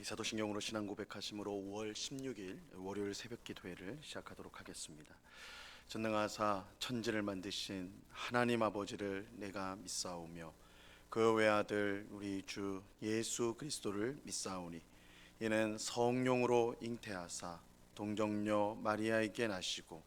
우리 사도신경으로 신앙 고백하심으로 5월 16일 월요일 새벽 기도회를 시작하도록 하겠습니다. 전능하사 천지를 만드신 하나님 아버지를 내가 믿사오며 그 외아들 우리 주 예수 그리스도를 믿사오니 이는 성령으로 잉태하사 동정녀 마리아에게 나시고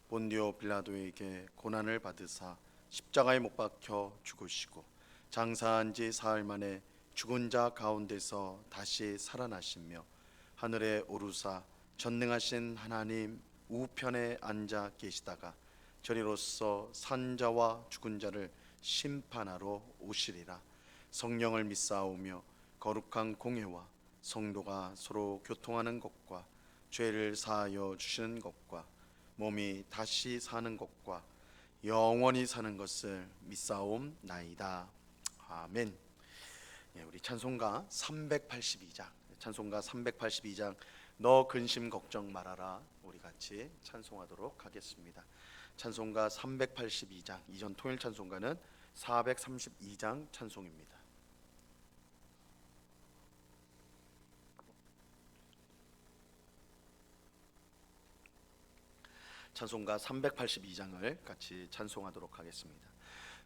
본디오 빌라도에게 고난을 받으사 십자가에 못 박혀 죽으시고 장사한 지 사흘 만에 죽은 자 가운데서 다시 살아나시며 하늘에 오르사 전능하신 하나님 우편에 앉아 계시다가 저리로서 산 자와 죽은 자를 심판하러 오시리라. 성령을 믿사오며 거룩한 공회와 성도가 서로 교통하는 것과 죄를 사하여 주시는 것과 몸이 다시 사는 것과 영원히 사는 것을 믿사옵나이다. 아멘. 우리 찬송가 382장 너 근심 걱정 말아라 우리 같이 찬송하도록 하겠습니다. 찬송가 382장, 이전 통일 찬송가는 432장 찬송입니다. 찬송가 382장을 같이 찬송하도록 하겠습니다.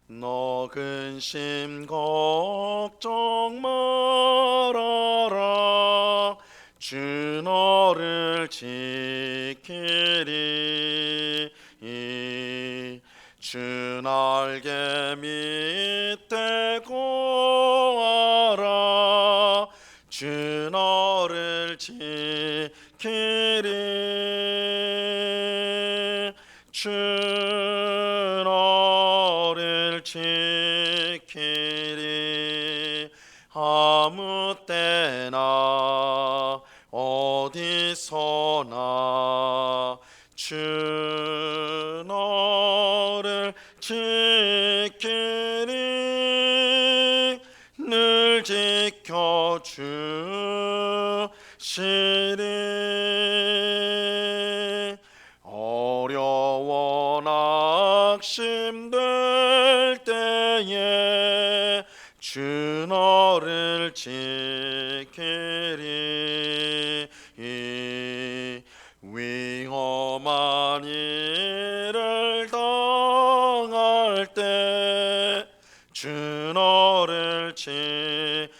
너 근심 걱정 말아라 주 너를 지키리 주 날개 밑에 거하라 주 너를 지키리 주 너를 지키리 아무 때나 어디서나 주 너를 지키리 늘 지켜주시리 어려워 낙심될 때에 주 너를 지키리 위험한 일을 당할 때 주 너를 지키리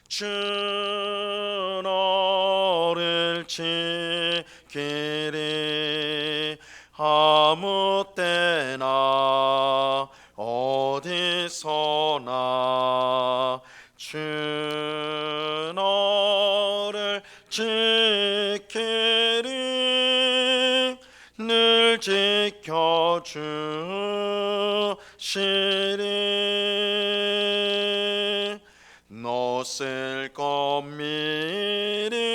주 너를 지키리 아무 때나 어디서나 주 너를 지키리 늘 지켜주시리 너 쓸 것 미리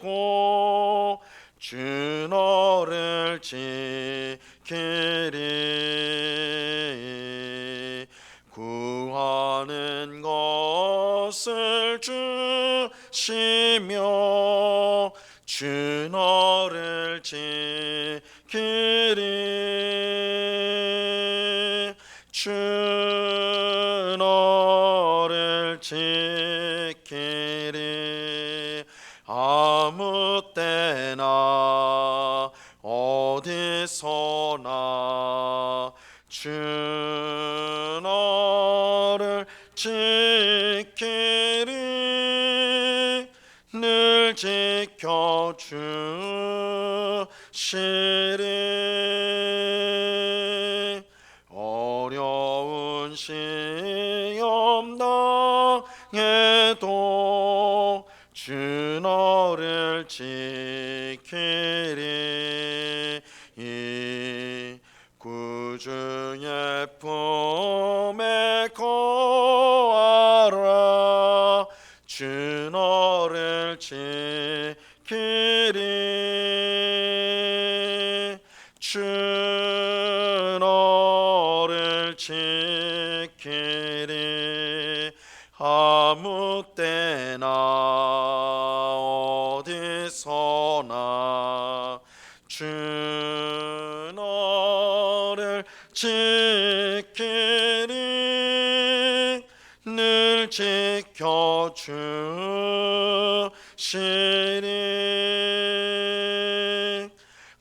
아시고 주 너를 지키리 구하는 것을 주시며 주 너를 지키리 주 너를 지키리 아무 때나 어디서나 주 너를 지키리 늘 지켜주시리 어려운 시험 당해도 주 너를 지키리 구주의 품에 거하라 주 너를 지키리 주 너를 지키리 아무 때나 어디서나 주 너를 지키리 지켜 주시니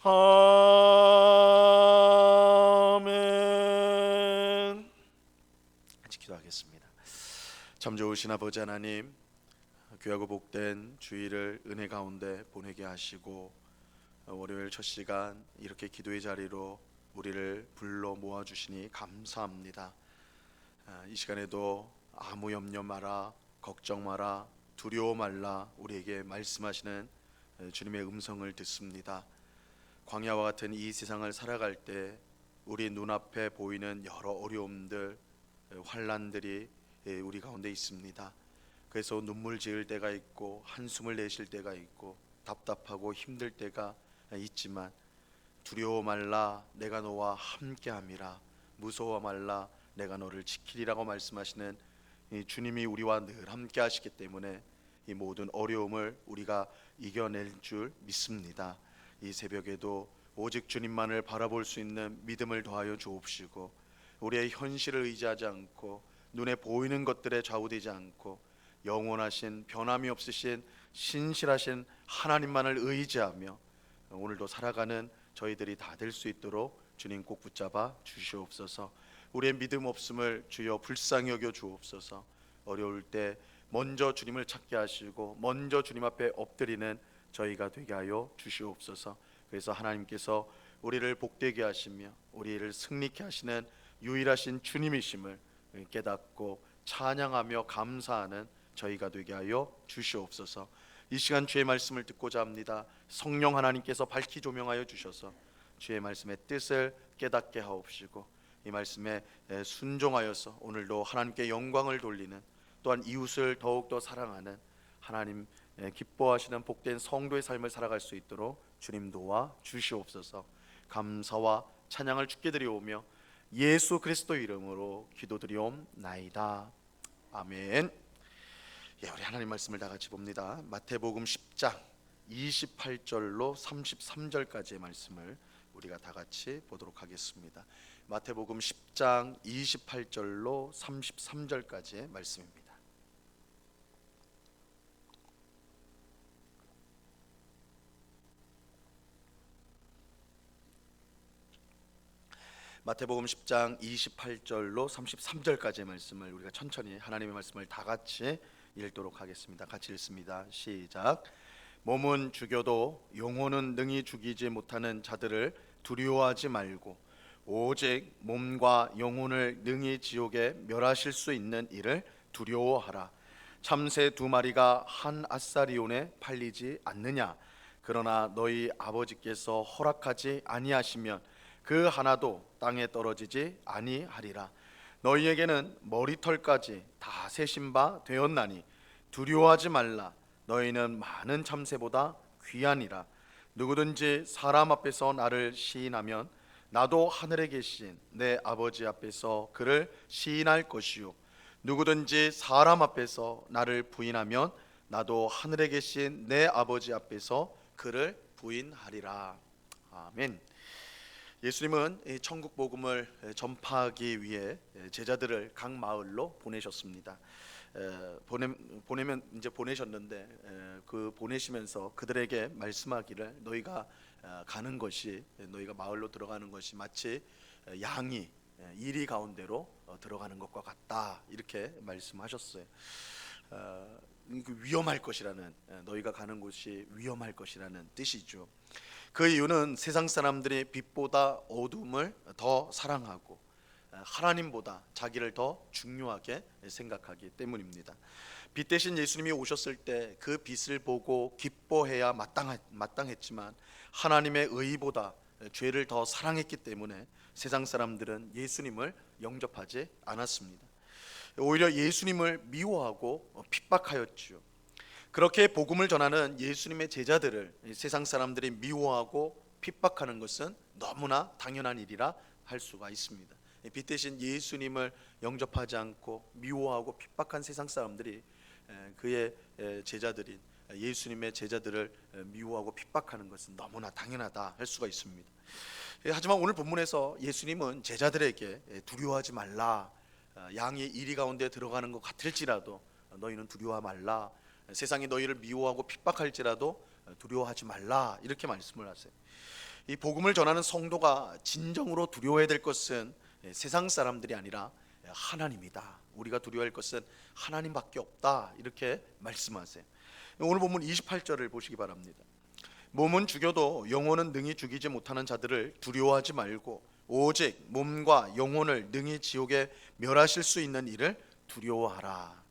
아멘. 같이 기도하겠습니다. 참 좋으신 아버지 하나님, 귀하고 복된 주일을 은혜 가운데 보내게 하시고 월요일 첫 시간 이렇게 기도의 자리로 우리를 불러 모아주시니 감사합니다. 이 시간에도 아무 염려 마라, 걱정 마라, 두려워 말라 우리에게 말씀하시는 주님의 음성을 듣습니다. 광야와 같은 이 세상을 살아갈 때 우리 눈앞에 보이는 여러 어려움들, 환난들이 우리 가운데 있습니다. 그래서 눈물 지을 때가 있고 한숨을 내쉴 때가 있고 답답하고 힘들 때가 있지만 두려워 말라, 내가 너와 함께함이라. 무서워 말라, 내가 너를 지키리라고 말씀하시는 이 주님이 우리와 늘 함께 하시기 때문에 이 모든 어려움을 우리가 이겨낼 줄 믿습니다. 이 새벽에도 오직 주님만을 바라볼 수 있는 믿음을 더하여 주옵시고 우리의 현실을 의지하지 않고 눈에 보이는 것들에 좌우되지 않고 영원하신 변함이 없으신 신실하신 하나님만을 의지하며 오늘도 살아가는 저희들이 다 될 수 있도록 주님 꼭 붙잡아 주시옵소서. 우리의 믿음 없음을 주여 불쌍히 여겨 주옵소서. 어려울 때 먼저 주님을 찾게 하시고 먼저 주님 앞에 엎드리는 저희가 되게 하여 주시옵소서. 그래서 하나님께서 우리를 복되게 하시며 우리를 승리케 하시는 유일하신 주님이심을 깨닫고 찬양하며 감사하는 저희가 되게 하여 주시옵소서. 이 시간 주의 말씀을 듣고자 합니다. 성령 하나님께서 밝히 조명하여 주셔서 주의 말씀의 뜻을 깨닫게 하옵시고 이 말씀에 순종하여서 오늘도 하나님께 영광을 돌리는, 또한 이웃을 더욱더 사랑하는 하나님 기뻐하시는 복된 성도의 삶을 살아갈 수 있도록 주님 도와 주시옵소서. 감사와 찬양을 주께 드리오며 예수 그리스도 이름으로 기도드리옵나이다. 아멘. 우리 하나님 말씀을 다 같이 봅니다. 마태복음 10장 28절로 33절까지의 말씀을 우리가 다 같이 보도록 하겠습니다. 마태복음 10장 28절로 33절까지의 말씀입니다. 마태복음 10장 28절로 33절까지의 말씀을 우리가 천천히 하나님의 말씀을 다 같이 읽도록 하겠습니다. 같이 읽습니다. 시작. 몸은 죽여도 영혼은 능히 죽이지 못하는 자들을 두려워하지 말고 오직 몸과 영혼을 능히 지옥에 멸하실 수 있는 이를 두려워하라. 참새 2마리가 한 아사리온에 팔리지 않느냐? 그러나 너희 아버지께서 허락하지 아니하시면 그 하나도 땅에 떨어지지 아니하리라. 너희에게는 머리털까지 다 세신 바 되었나니 두려워하지 말라. 너희는 많은 참새보다 귀하니라. 누구든지 사람 앞에서 나를 시인하면 나도 하늘에 계신 내 아버지 앞에서 그를 시인할 것이요 누구든지 사람 앞에서 나를 부인하면 나도 하늘에 계신 내 아버지 앞에서 그를 부인하리라. 아멘. 예수님은 천국 복음을 전파하기 위해 제자들을 각 마을로 보내셨습니다. 보내면 이제 보내셨는데 그 보내시면서 그들에게 말씀하기를 너희가 가는 것이, 너희가 마을로 들어가는 것이 마치 양이 이리 가운데로 들어가는 것과 같다, 이렇게 말씀하셨어요. 위험할 것이라는, 너희가 가는 곳이 위험할 것이라는 뜻이죠. 그 이유는 세상 사람들이 빛보다 어둠을 더 사랑하고 하나님보다 자기를 더 중요하게 생각하기 때문입니다. 빛 대신 예수님이 오셨을 때 그 빛을 보고 기뻐해야 마땅했지만 하나님의 의보다 죄를 더 사랑했기 때문에 세상 사람들은 예수님을 영접하지 않았습니다. 오히려 예수님을 미워하고 핍박하였죠. 그렇게 복음을 전하는 예수님의 제자들을 세상 사람들이 미워하고 핍박하는 것은 너무나 당연한 일이라 할 수가 있습니다. 빛 대신 예수님을 영접하지 않고 미워하고 핍박한 세상 사람들이 그의 제자들인 예수님의 제자들을 미워하고 핍박하는 것은 너무나 당연하다 할 수가 있습니다. 하지만 오늘 본문에서 예수님은 제자들에게 두려워하지 말라, 양이 이리 가운데 들어가는 것 같을지라도 너희는 두려워 말라. 세상이 너희를 미워하고 핍박할지라도 두려워하지 말라. 이렇게 말씀을 하세요. 이 복음을 전하는 성도가 진정으로 두려워해야 될 것은 세상 사람들이 아니라 하나님이다. 우리가 두려워할 것은 하나님밖에 없다. 이렇게 말씀하세요. 오늘 본문 28절을 보시기 바랍니다. 몸은 죽여도 영혼은 능히 죽이지 못하는 자들을 두려워하지 말고 오직 몸과 영혼을 능히 지옥에 멸하실 수 있는 이를 두려워하라.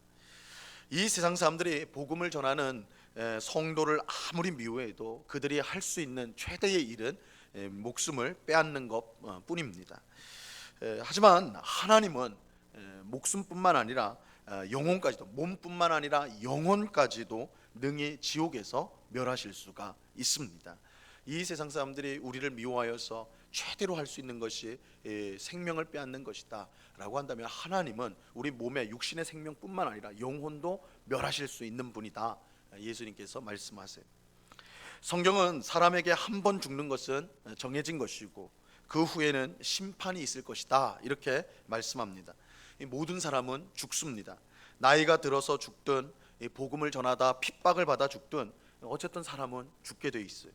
이 세상 사람들이 복음을 전하는 성도를 아무리 미워해도 그들이 할 수 있는 최대의 일은 목숨을 빼앗는 것 뿐입니다. 하지만 하나님은 목숨뿐만 아니라 영혼까지도, 몸뿐만 아니라 영혼까지도 능히 지옥에서 멸하실 수가 있습니다. 이 세상 사람들이 우리를 미워하여서 최대로 할 수 있는 것이 생명을 빼앗는 것이다 라고 한다면, 하나님은 우리 몸의 육신의 생명뿐만 아니라 영혼도 멸하실 수 있는 분이다. 예수님께서 말씀하세요. 성경은 사람에게 한 번 죽는 것은 정해진 것이고 그 후에는 심판이 있을 것이다, 이렇게 말씀합니다. 모든 사람은 죽습니다. 나이가 들어서 죽든 복음을 전하다 핍박을 받아 죽든 어쨌든 사람은 죽게 돼 있어요.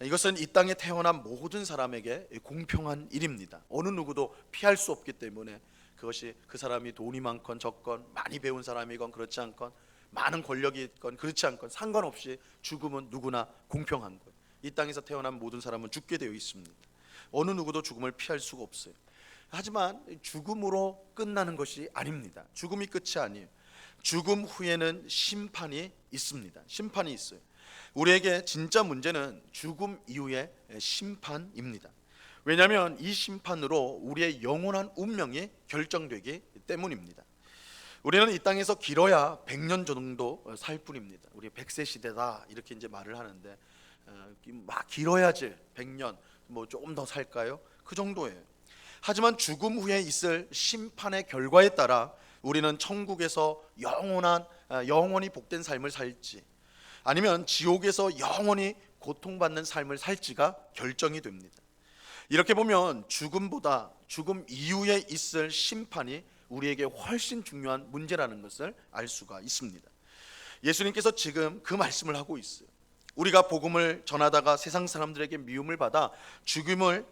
이것은 이 땅에 태어난 모든 사람에게 공평한 일입니다. 어느 누구도 피할 수 없기 때문에, 그것이 그 사람이 돈이 많건 적건, 많이 배운 사람이건 그렇지 않건, 많은 권력이 있건 그렇지 않건 상관없이 죽음은 누구나 공평한 거예요. 이 땅에서 태어난 모든 사람은 죽게 되어 있습니다. 어느 누구도 죽음을 피할 수가 없어요. 하지만 죽음으로 끝나는 것이 아닙니다. 죽음이 끝이 아니에요. 죽음 후에는 심판이 있습니다. 심판이 있어요. 우리에게 진짜 문제는 죽음 이후의 심판입니다. 왜냐하면 이 심판으로 우리의 영원한 운명이 결정되기 때문입니다. 우리는 이 땅에서 길어야 100년 정도 살 뿐입니다. 우리 100세 시대다 이렇게 이제 말을 하는데, 막 길어야지 100년, 뭐 조금 더 살까요? 그 정도예요. 하지만 죽음 후에 있을 심판의 결과에 따라 우리는 천국에서 영원히 복된 삶을 살지, 아니면 지옥에서 영원히 고통받는 삶을 살지가 결정이 됩니다. 이렇게 보면 죽음보다 죽음 이후에 있을 심판이 우리에게 훨씬 중요한 문제라는 것을 알 수가 있습니다. 예수님께서 지금 그 말씀을 하고 있어요. 우리가 복음을 전하다가 세상 사람들에게 미움을 받아 죽임을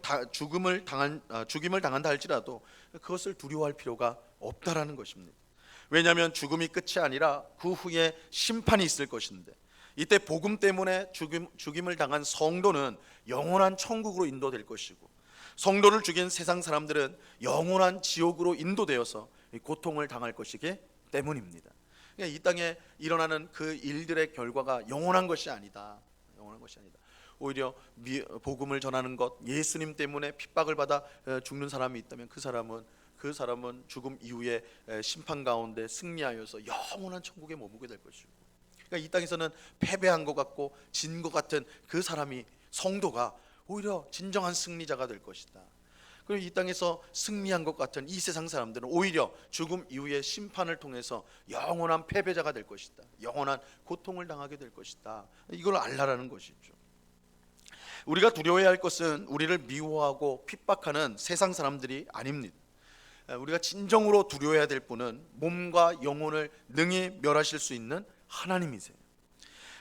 당한다 할지라도 그것을 두려워할 필요가 없다라는 것입니다. 왜냐하면 죽음이 끝이 아니라 그 후에 심판이 있을 것인데, 이때 복음 때문에 죽임을 당한 성도는 영원한 천국으로 인도될 것이고, 성도를 죽인 세상 사람들은 영원한 지옥으로 인도되어서 고통을 당할 것이기 때문입니다. 그러니까 이 땅에 일어나는 그 일들의 결과가 영원한 것이 아니다. 영원한 것이 아니다. 오히려 복음을 전하는 것, 예수님 때문에 핍박을 받아 죽는 사람이 있다면 그 사람은 죽음 이후에 심판 가운데 승리하여서 영원한 천국에 머무게 될 것이고, 그러니까 이 땅에서는 패배한 것 같고 진 것 같은 그 사람이, 성도가 오히려 진정한 승리자가 될 것이다. 그리고 이 땅에서 승리한 것 같은 이 세상 사람들은 오히려 죽음 이후의 심판을 통해서 영원한 패배자가 될 것이다. 영원한 고통을 당하게 될 것이다. 이걸 알라라는 것이죠. 우리가 두려워해야 할 것은 우리를 미워하고 핍박하는 세상 사람들이 아닙니다. 우리가 진정으로 두려워해야 될 분은 몸과 영혼을 능히 멸하실 수 있는 하나님이세요.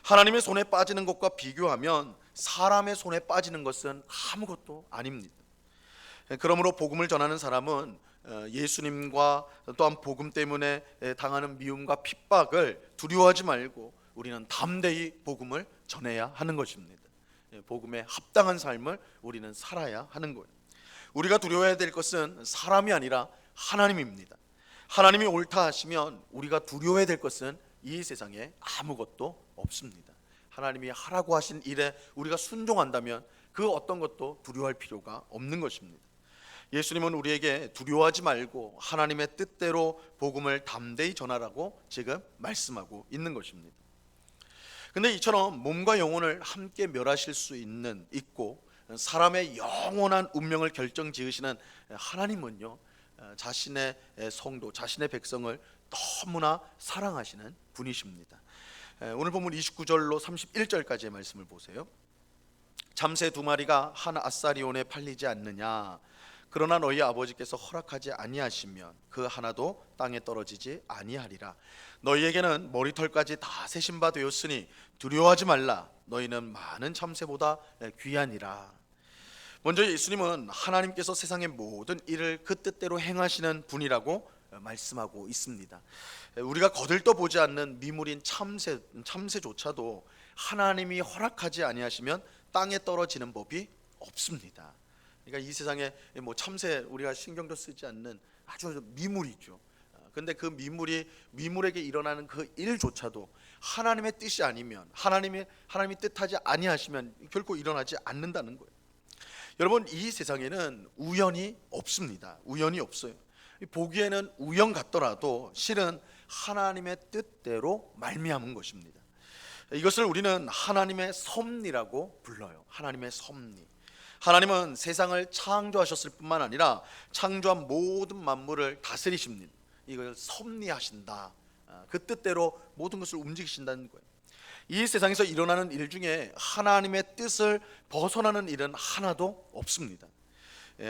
하나님의 손에 빠지는 것과 비교하면 사람의 손에 빠지는 것은 아무것도 아닙니다. 그러므로 복음을 전하는 사람은 예수님과 또한 복음 때문에 당하는 미움과 핍박을 두려워하지 말고 우리는 담대히 복음을 전해야 하는 것입니다. 복음에 합당한 삶을 우리는 살아야 하는 거예요. 우리가 두려워해야 될 것은 사람이 아니라 하나님입니다. 하나님이 옳다 하시면 우리가 두려워해야 될 것은 이 세상에 아무것도 없습니다. 하나님이 하라고 하신 일에 우리가 순종한다면 그 어떤 것도 두려워할 필요가 없는 것입니다. 예수님은 우리에게 두려워하지 말고 하나님의 뜻대로 복음을 담대히 전하라고 지금 말씀하고 있는 것입니다. 근데 이처럼 몸과 영혼을 함께 멸하실 수 있고 사람의 영원한 운명을 결정지으시는 하나님은요, 자신의 성도, 자신의 백성을 너무나 사랑하시는 분이십니다. 오늘 본문 29절로 31절까지의 말씀을 보세요. 잠새 두 마리가 한 아사리온에 팔리지 않느냐? 그러나 너희 아버지께서 허락하지 아니하시면 그 하나도 땅에 떨어지지 아니하리라. 너희에게는 머리털까지 다 세신 바 되었으니 두려워하지 말라. 너희는 많은 참새보다 귀하니라. 먼저 예수님은 하나님께서 세상의 모든 일을 그 뜻대로 행하시는 분이라고 말씀하고 있습니다. 우리가 거들떠 보지 않는 미물인 참새조차도 하나님이 허락하지 아니하시면 땅에 떨어지는 법이 없습니다. 그러니까 이 세상에 뭐 참새 우리가 신경도 쓰지 않는 아주 미물이죠. 근데 그 미물에게 일어나는 그 일조차도 하나님의 뜻이 아니면 하나님이 뜻하지 아니하시면 결코 일어나지 않는다는 거예요. 여러분, 이 세상에는 우연이 없습니다. 우연이 없어요. 보기에는 우연 같더라도 실은 하나님의 뜻대로 말미암은 것입니다. 이것을 우리는 하나님의 섭리라고 불러요. 하나님의 섭리. 하나님은 세상을 창조하셨을 뿐만 아니라 창조한 모든 만물을 다스리십니다. 이걸 섭리하신다. 그 뜻대로 모든 것을 움직이신다는 거예요. 이 세상에서 일어나는 일 중에 하나님의 뜻을 벗어나는 일은 하나도 없습니다.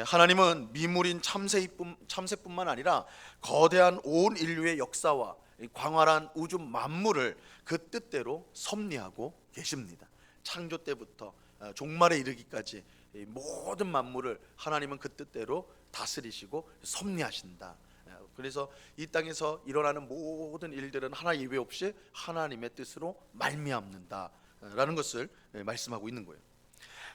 하나님은 미물인 참새뿐만 아니라 거대한 온 인류의 역사와 광활한 우주 만물을 그 뜻대로 섭리하고 계십니다. 창조 때부터 종말에 이르기까지 모든 만물을 하나님은 그 뜻대로 다스리시고 섭리하신다. 그래서 이 땅에서 일어나는 모든 일들은 하나 예외 없이 하나님의 뜻으로 말미암는다라는 것을 말씀하고 있는 거예요.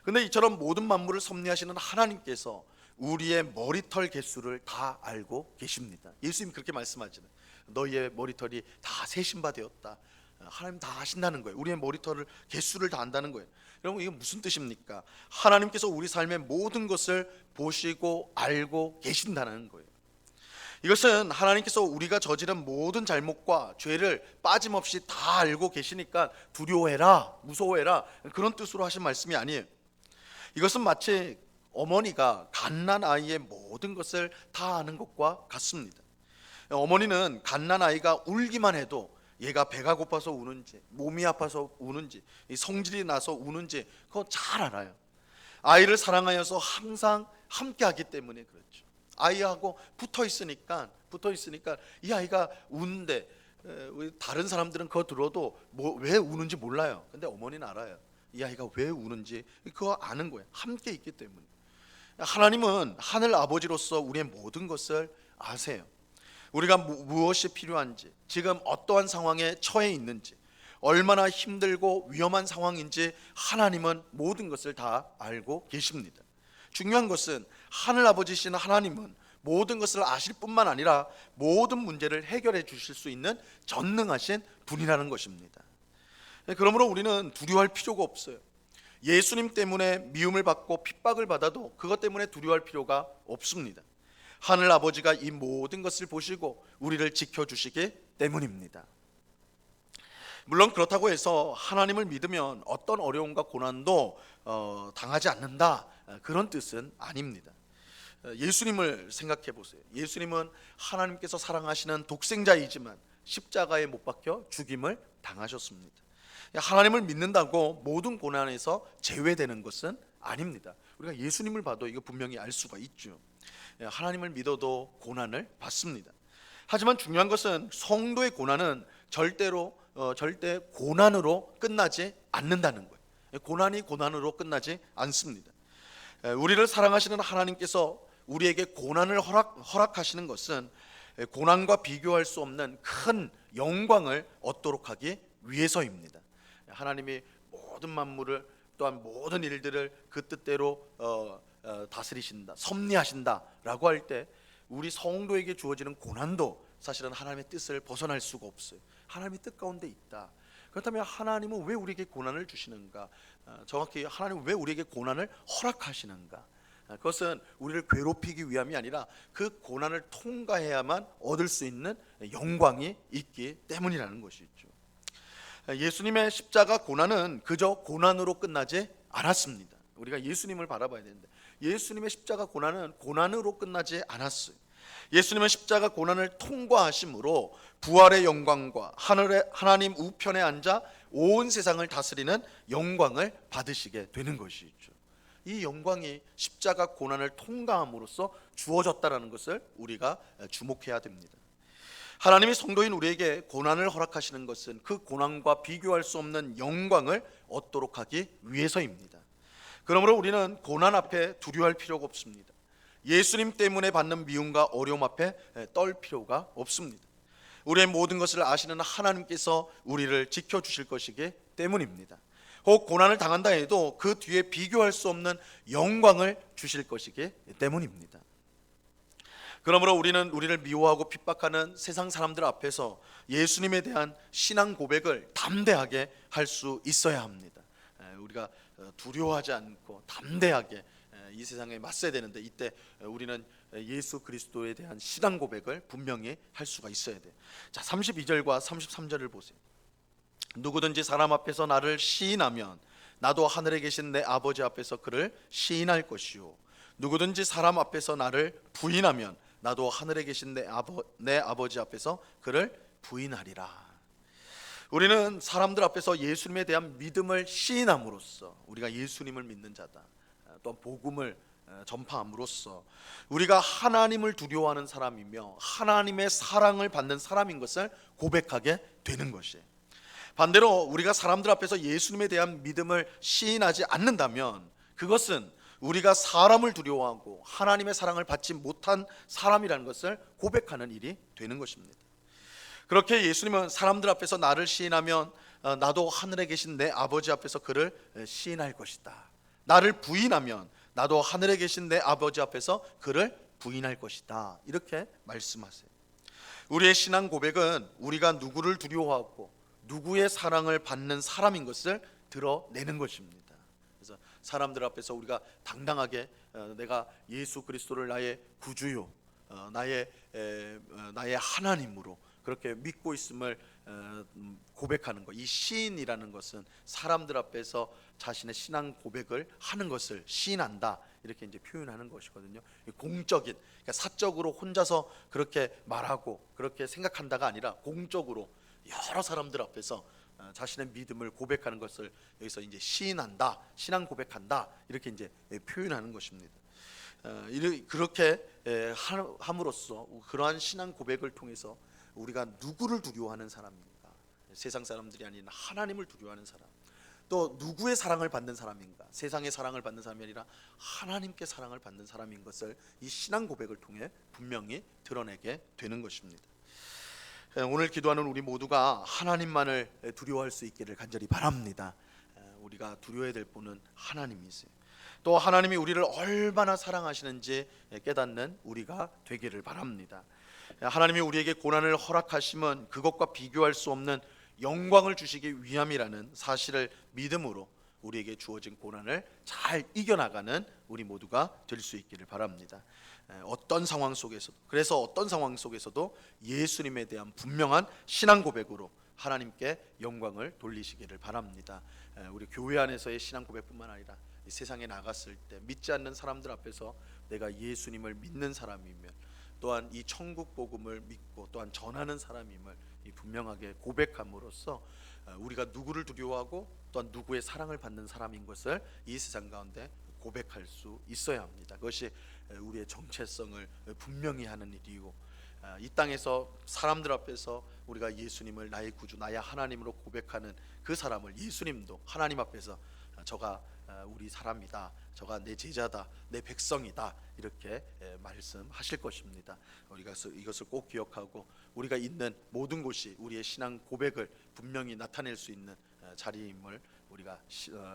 근데 이처럼 모든 만물을 섭리하시는 하나님께서 우리의 머리털 개수를 다 알고 계십니다. 예수님 그렇게 말씀하시는, 너희의 머리털이 다 세신 바 되었다. 하나님 다 아신다는 거예요. 우리의 머리털을 개수를 다 안다는 거예요. 여러분, 이게 무슨 뜻입니까? 하나님께서 우리 삶의 모든 것을 보시고 알고 계신다는 거예요. 이것은 하나님께서 우리가 저지른 모든 잘못과 죄를 빠짐없이 다 알고 계시니까 두려워해라, 무서워해라, 그런 뜻으로 하신 말씀이 아니에요. 이것은 마치 어머니가 갓난 아이의 모든 것을 다 아는 것과 같습니다. 어머니는 갓난 아이가 울기만 해도 얘가 배가 고파서 우는지, 몸이 아파서 우는지, 성질이 나서 우는지 그거 잘 알아요. 아이를 사랑하여서 항상 함께 하기 때문에 그렇죠. 아이하고 붙어 있으니까 이 아이가 우는데 다른 사람들은 그거 들어도 왜 우는지 몰라요. 근데 어머니는 알아요. 이 아이가 왜 우는지 그거 아는 거예요. 함께 있기 때문에. 하나님은 하늘 아버지로서 우리의 모든 것을 아세요. 우리가 무엇이 필요한지, 지금 어떠한 상황에 처해 있는지, 얼마나 힘들고 위험한 상황인지 하나님은 모든 것을 다 알고 계십니다. 중요한 것은 하늘 아버지신 하나님은 모든 것을 아실 뿐만 아니라 모든 문제를 해결해 주실 수 있는 전능하신 분이라는 것입니다. 그러므로 우리는 두려워할 필요가 없어요. 예수님 때문에 미움을 받고 핍박을 받아도 그것 때문에 두려워할 필요가 없습니다. 하늘 아버지가 이 모든 것을 보시고 우리를 지켜주시기 때문입니다. 물론 그렇다고 해서 하나님을 믿으면 어떤 어려움과 고난도 당하지 않는다, 그런 뜻은 아닙니다. 예수님을 생각해 보세요. 예수님은 하나님께서 사랑하시는 독생자이지만 십자가에 못 박혀 죽임을 당하셨습니다. 하나님을 믿는다고 모든 고난에서 제외되는 것은 아닙니다. 우리가 예수님을 봐도 이거 분명히 알 수가 있죠. 하나님을 믿어도 고난을 받습니다. 하지만 중요한 것은 성도의 고난은 절대 고난으로 끝나지 않는다는 거예요. 고난이 고난으로 끝나지 않습니다. 우리를 사랑하시는 하나님께서 우리에게 고난을 허락하시는 것은 고난과 비교할 수 없는 큰 영광을 얻도록 하기 위해서입니다. 하나님이 모든 만물을, 또한 모든 일들을 그 뜻대로 다스리신다, 섭리하신다라고 할 때 우리 성도에게 주어지는 고난도 사실은 하나님의 뜻을 벗어날 수가 없어요. 하나님의 뜻 가운데 있다. 그렇다면 하나님은 왜 우리에게 고난을 주시는가? 정확히 하나님은 왜 우리에게 고난을 허락하시는가? 그것은 우리를 괴롭히기 위함이 아니라 그 고난을 통과해야만 얻을 수 있는 영광이 있기 때문이라는 것이죠. 예수님의 십자가 고난은 그저 고난으로 끝나지 않았습니다. 우리가 예수님을 바라봐야 되는데 예수님의 십자가 고난은 고난으로 끝나지 않았어요. 예수님은 십자가 고난을 통과하심으로 부활의 영광과 하나님 우편에 앉아 온 세상을 다스리는 영광을 받으시게 되는 것이죠. 이 영광이 십자가 고난을 통과함으로써 주어졌다라는 것을 우리가 주목해야 됩니다. 하나님이 성도인 우리에게 고난을 허락하시는 것은 그 고난과 비교할 수 없는 영광을 얻도록 하기 위해서입니다. 그러므로 우리는 고난 앞에 두려워할 필요가 없습니다. 예수님 때문에 받는 미움과 어려움 앞에 떨 필요가 없습니다. 우리의 모든 것을 아시는 하나님께서 우리를 지켜주실 것이기 때문입니다. 혹 고난을 당한다 해도 그 뒤에 비교할 수 없는 영광을 주실 것이기 때문입니다. 그러므로 우리는 우리를 미워하고 핍박하는 세상 사람들 앞에서 예수님에 대한 신앙 고백을 담대하게 할 수 있어야 합니다. 우리가 두려워하지 않고 담대하게 이 세상에 맞서야 되는데, 이때 우리는 예수 그리스도에 대한 신앙 고백을 분명히 할 수가 있어야 돼요. 자, 32절과 33절을 보세요. 누구든지 사람 앞에서 나를 시인하면 나도 하늘에 계신 내 아버지 앞에서 그를 시인할 것이요, 누구든지 사람 앞에서 나를 부인하면 나도 하늘에 계신 내 아버지 앞에서 그를 부인하리라. 우리는 사람들 앞에서 예수님에 대한 믿음을 시인함으로써 우리가 예수님을 믿는 자다, 또 복음을 전파함으로써 우리가 하나님을 두려워하는 사람이며 하나님의 사랑을 받는 사람인 것을 고백하게 되는 것이에요. 반대로 우리가 사람들 앞에서 예수님에 대한 믿음을 시인하지 않는다면 그것은 우리가 사람을 두려워하고 하나님의 사랑을 받지 못한 사람이라는 것을 고백하는 일이 되는 것입니다. 그렇게 예수님은 사람들 앞에서 나를 시인하면 나도 하늘에 계신 내 아버지 앞에서 그를 시인할 것이다, 나를 부인하면 나도 하늘에 계신 내 아버지 앞에서 그를 부인할 것이다, 이렇게 말씀하세요. 우리의 신앙 고백은 우리가 누구를 두려워하고 누구의 사랑을 받는 사람인 것을 드러내는 것입니다. 그래서 사람들 앞에서 우리가 당당하게 내가 예수 그리스도를 나의 구주요, 나의 하나님으로 그렇게 믿고 있음을 고백하는 것, 이 시인이라는 것은 사람들 앞에서 자신의 신앙 고백을 하는 것을 시인한다, 이렇게 이제 표현하는 것이거든요. 공적인, 그러니까 사적으로 혼자서 그렇게 말하고 그렇게 생각한다가 아니라 공적으로 여러 사람들 앞에서 자신의 믿음을 고백하는 것을 여기서 이제 시인한다, 신앙 고백한다, 이렇게 이제 표현하는 것입니다. 그렇게 함으로써 그러한 신앙 고백을 통해서 우리가 누구를 두려워하는 사람인가, 세상 사람들이 아닌 하나님을 두려워하는 사람, 또 누구의 사랑을 받는 사람인가, 세상의 사랑을 받는 사람이 아니라 하나님께 사랑을 받는 사람인 것을 이 신앙 고백을 통해 분명히 드러내게 되는 것입니다. 오늘 기도하는 우리 모두가 하나님만을 두려워할 수 있기를 간절히 바랍니다. 우리가 두려워해야 될 분은 하나님이세요. 또 하나님이 우리를 얼마나 사랑하시는지 깨닫는 우리가 되기를 바랍니다. 하나님이 우리에게 고난을 허락하심은 그것과 비교할 수 없는 영광을 주시기 위함이라는 사실을 믿음으로 우리에게 주어진 고난을 잘 이겨나가는 우리 모두가 될 수 있기를 바랍니다. 어떤 상황 속에서도, 그래서 어떤 상황 속에서도 예수님에 대한 분명한 신앙 고백으로 하나님께 영광을 돌리시기를 바랍니다. 우리 교회 안에서의 신앙 고백뿐만 아니라 이 세상에 나갔을 때 믿지 않는 사람들 앞에서 내가 예수님을 믿는 사람이면, 또한 이 천국 복음을 믿고 또한 전하는 사람임을 분명하게 고백함으로써 우리가 누구를 두려워하고 또한 누구의 사랑을 받는 사람인 것을 이 세상 가운데 고백할 수 있어야 합니다. 그것이 우리의 정체성을 분명히 하는 일이고, 이 땅에서 사람들 앞에서 우리가 예수님을 나의 구주, 나의 하나님으로 고백하는 그 사람을 예수님도 하나님 앞에서 저가 우리 사람이다, 저가 내 제자다, 내 백성이다, 이렇게 말씀하실 것입니다. 우리가 이것을 꼭 기억하고 우리가 있는 모든 곳이 우리의 신앙 고백을 분명히 나타낼 수 있는 자리임을 우리가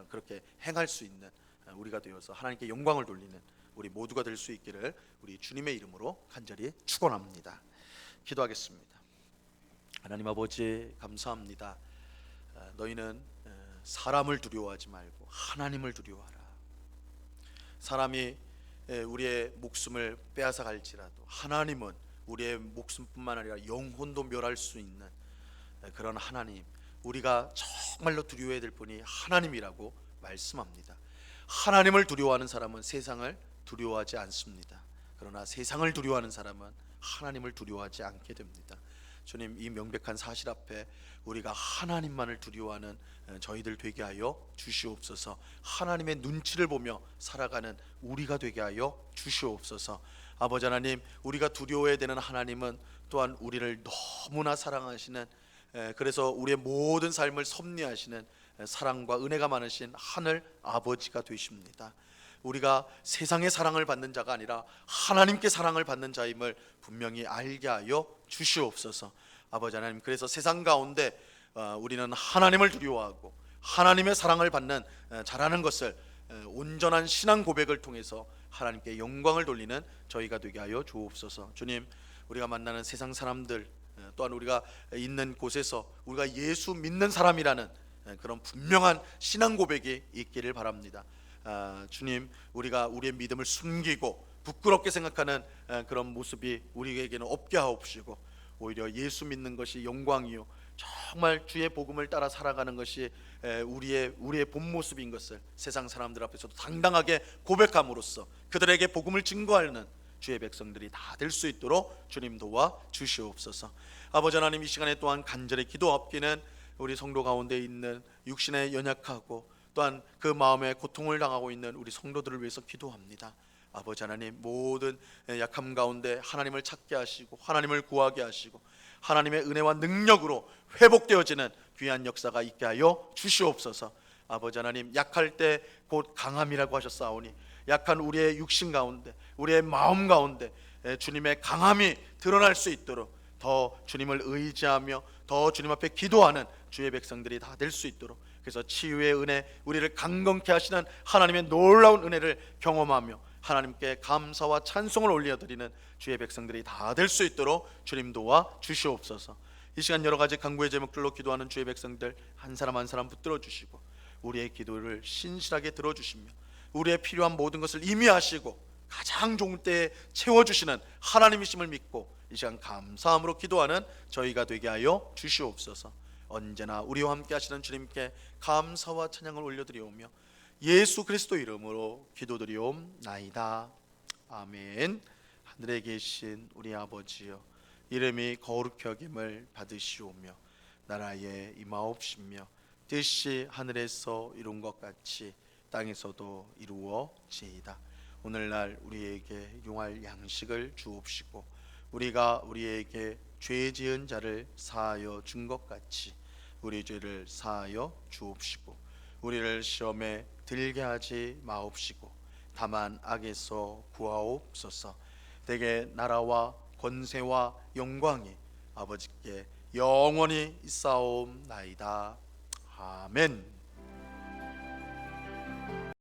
그렇게 행할 수 있는 우리가 되어서 하나님께 영광을 돌리는 우리 모두가 될 수 있기를 우리 주님의 이름으로 간절히 축원합니다. 기도하겠습니다. 하나님 아버지, 감사합니다. 너희는 사람을 두려워하지 말고 하나님을 두려워하라. 사람이 우리의 목숨을 빼앗아 갈지라도 하나님은 우리의 목숨뿐만 아니라 영혼도 멸할 수 있는 그런 하나님, 우리가 정말로 두려워해야 될 분이 하나님이라고 말씀합니다. 하나님을 두려워하는 사람은 세상을 두려워하지 않습니다. 그러나 세상을 두려워하는 사람은 하나님을 두려워하지 않게 됩니다. 주님, 이 명백한 사실 앞에 우리가 하나님만을 두려워하는 저희들 되게 하여 주시옵소서. 하나님의 눈치를 보며 살아가는 우리가 되게 하여 주시옵소서. 아버지 하나님, 우리가 두려워해야 되는 하나님은 또한 우리를 너무나 사랑하시는, 그래서 우리의 모든 삶을 섭리하시는 사랑과 은혜가 많으신 하늘 아버지가 되십니다. 우리가 세상의 사랑을 받는 자가 아니라 하나님께 사랑을 받는 자임을 분명히 알게 하여 주시옵소서. 아버지 하나님, 그래서 세상 가운데 우리는 하나님을 두려워하고 하나님의 사랑을 받는 자라는 것을 온전한 신앙 고백을 통해서 하나님께 영광을 돌리는 저희가 되게 하여 주옵소서. 주님, 우리가 만나는 세상 사람들, 또한 우리가 있는 곳에서 우리가 예수 믿는 사람이라는 그런 분명한 신앙 고백이 있기를 바랍니다. 주님, 우리가 우리의 믿음을 숨기고 부끄럽게 생각하는 그런 모습이 우리에게는 없게 하옵시고, 오히려 예수 믿는 것이 영광이요 정말 주의 복음을 따라 살아가는 것이 우리의 본 모습인 것을 세상 사람들 앞에서도 당당하게 고백함으로써 그들에게 복음을 증거하는 주의 백성들이 다 될 수 있도록 주님 도와 주시옵소서. 아버지 하나님, 이 시간에 또한 간절히 기도합기는 우리 성도 가운데 있는 육신에 연약하고 또한 그 마음에 고통을 당하고 있는 우리 성도들을 위해서 기도합니다. 아버지 하나님, 모든 약함 가운데 하나님을 찾게 하시고 하나님을 구하게 하시고 하나님의 은혜와 능력으로 회복되어지는 귀한 역사가 있게 하여 주시옵소서. 아버지 하나님, 약할 때 곧 강함이라고 하셨사오니 약한 우리의 육신 가운데, 우리의 마음 가운데 주님의 강함이 드러날 수 있도록 더 주님을 의지하며 더 주님 앞에 기도하는 주의 백성들이 다 될 수 있도록, 그래서 치유의 은혜, 우리를 강건케 하시는 하나님의 놀라운 은혜를 경험하며 하나님께 감사와 찬송을 올려드리는 주의 백성들이 다 될 수 있도록 주님 도와 주시옵소서. 이 시간 여러 가지 간구의 제목들로 기도하는 주의 백성들 한 사람 한 사람 붙들어 주시고 우리의 기도를 신실하게 들어주시며 우리의 필요한 모든 것을 임의하시고 가장 좋은 때에 채워주시는 하나님이심을 믿고 이 시간 감사함으로 기도하는 저희가 되게 하여 주시옵소서. 언제나 우리와 함께 하시는 주님께 감사와 찬양을 올려드리오며 예수 그리스도 이름으로 기도드리옵나이다. 아멘. 하늘에 계신 우리 아버지여, 이름이 거룩히 여김을 받으시오며 나라에 임하옵시며 뜻이 하늘에서 이룬 것 같이 땅에서도 이루어지이다. 오늘날 우리에게 용할 양식을 주옵시고 우리가 우리에게 죄 지은 자를 사하여 준 것 같이 우리 죄를 사하여 주옵시고 우리를 시험에 들게 하지 마옵시고 다만 악에서 구하옵소서. 대개 나라와 권세와 영광이 아버지께 영원히 있사옵나이다. 아멘.